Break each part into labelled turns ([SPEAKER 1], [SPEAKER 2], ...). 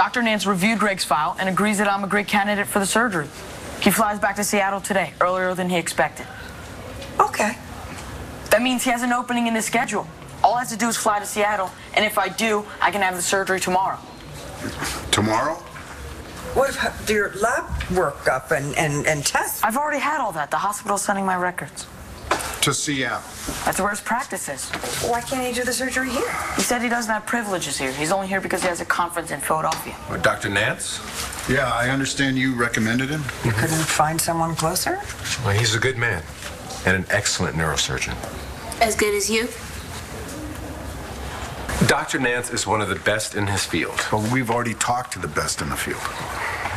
[SPEAKER 1] Dr. Nance reviewed Greg's file and agrees that I'm a great candidate for the surgery. He flies back to Seattle today, earlier than he expected.
[SPEAKER 2] Okay.
[SPEAKER 1] That means he has an opening in his schedule. All I have to do is fly to Seattle, and if I do, I can have the surgery tomorrow.
[SPEAKER 3] Tomorrow?
[SPEAKER 2] What about your lab workup and tests?
[SPEAKER 1] I've already had all that. The hospital's sending my records.
[SPEAKER 3] To Seattle.
[SPEAKER 1] That's where his practice is.
[SPEAKER 2] Why can't he do the surgery here?
[SPEAKER 1] He said he doesn't have privileges here. He's only here because he has a conference in Philadelphia.
[SPEAKER 4] Dr. Nance?
[SPEAKER 3] Yeah, I understand you recommended him.
[SPEAKER 2] You couldn't find someone closer?
[SPEAKER 4] Well, he's a good man and an excellent neurosurgeon.
[SPEAKER 5] As good as you?
[SPEAKER 4] Dr. Nance is one of the best in his field.
[SPEAKER 3] Well, we've already talked to the best in the field.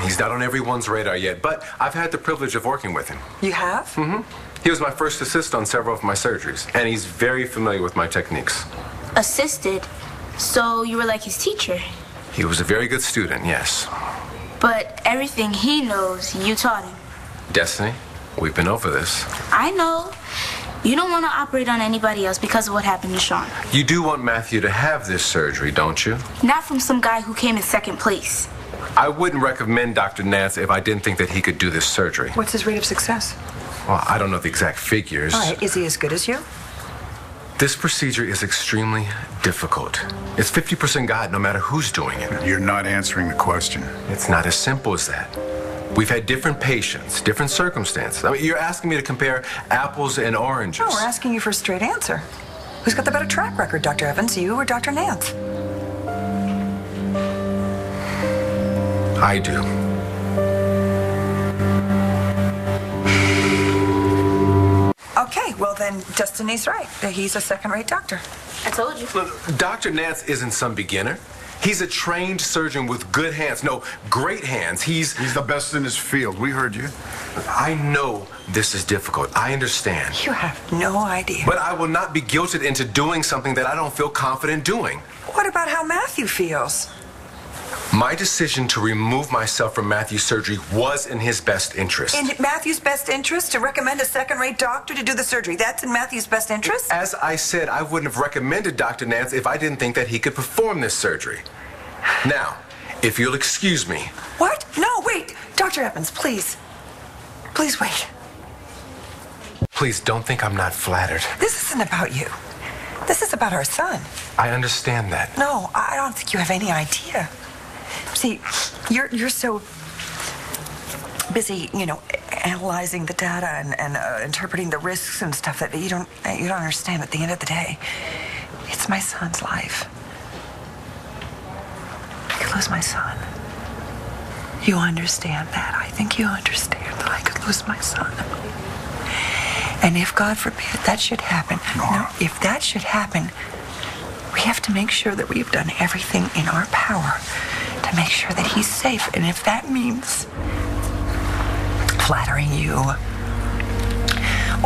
[SPEAKER 4] He's not on everyone's radar yet, but I've had the privilege of working with him.
[SPEAKER 2] You have?
[SPEAKER 4] Mm-hmm. He was my first assist on several of my surgeries, and he's very familiar with my techniques.
[SPEAKER 5] Assisted? So you were like his teacher?
[SPEAKER 4] He was a very good student, yes.
[SPEAKER 5] But everything he knows, you taught him.
[SPEAKER 4] Destiny, we've been over this.
[SPEAKER 5] I know. You don't want to operate on anybody else because of what happened to Sean.
[SPEAKER 4] You do want Matthew to have this surgery, don't you?
[SPEAKER 5] Not from some guy who came in second place.
[SPEAKER 4] I wouldn't recommend Dr. Nance if I didn't think that he could do this surgery.
[SPEAKER 2] What's his rate of success?
[SPEAKER 4] Well, I don't know the exact figures.
[SPEAKER 2] All right, is he as good as you?
[SPEAKER 4] This procedure is extremely difficult. It's 50% God no matter who's doing it.
[SPEAKER 3] You're not answering the question.
[SPEAKER 4] It's not as simple as that. We've had different patients, different circumstances. I mean, you're asking me to compare apples and oranges.
[SPEAKER 2] No, we're asking you for a straight answer. Who's got the better track record, Dr. Evans, you or Dr. Nance?
[SPEAKER 4] I do.
[SPEAKER 2] Okay, well then, Destiny's right. He's a second-rate doctor.
[SPEAKER 5] I told you.
[SPEAKER 4] Look, Dr. Nance isn't some beginner. He's a trained surgeon with good hands. No, great hands. He's
[SPEAKER 3] the best in his field. We heard you.
[SPEAKER 4] I know this is difficult. I understand.
[SPEAKER 2] You have no idea.
[SPEAKER 4] But I will not be guilted into doing something that I don't feel confident doing.
[SPEAKER 2] What about how Matthew feels?
[SPEAKER 4] My decision to remove myself from Matthew's surgery was in his best interest.
[SPEAKER 2] In Matthew's best interest to recommend a second-rate doctor to do the surgery? That's in Matthew's best interest?
[SPEAKER 4] As I said, I wouldn't have recommended Dr. Nance if I didn't think that he could perform this surgery. Now, if you'll excuse me.
[SPEAKER 2] What? No, wait. Dr. Evans, please. Please wait.
[SPEAKER 4] Please don't think I'm not flattered.
[SPEAKER 2] This isn't about you. This is about our son.
[SPEAKER 4] I understand that.
[SPEAKER 2] No, I don't think you have any idea. See, you're so busy, analyzing the data and interpreting the risks and stuff that you don't understand. At the end of the day, it's my son's life. I could lose my son. You understand that? I think you understand that I could lose my son. And if, God forbid, that should happen,
[SPEAKER 3] Nora.
[SPEAKER 2] if that should happen, we have to make sure that we've done everything in our power to make sure that he's safe. And if that means flattering you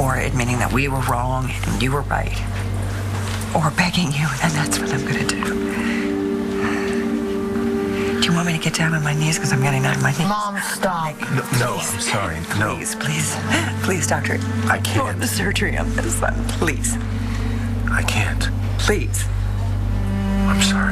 [SPEAKER 2] or admitting that we were wrong and you were right or begging you, then that's what I'm going to do. Do you want me to get down on my knees? Because I'm getting on my knees.
[SPEAKER 1] Mom, stop.
[SPEAKER 4] No, I'm sorry. No.
[SPEAKER 2] Please, doctor.
[SPEAKER 4] I can't.
[SPEAKER 2] Go on the surgery on this son, please.
[SPEAKER 4] I can't.
[SPEAKER 2] Please.
[SPEAKER 4] I'm sorry.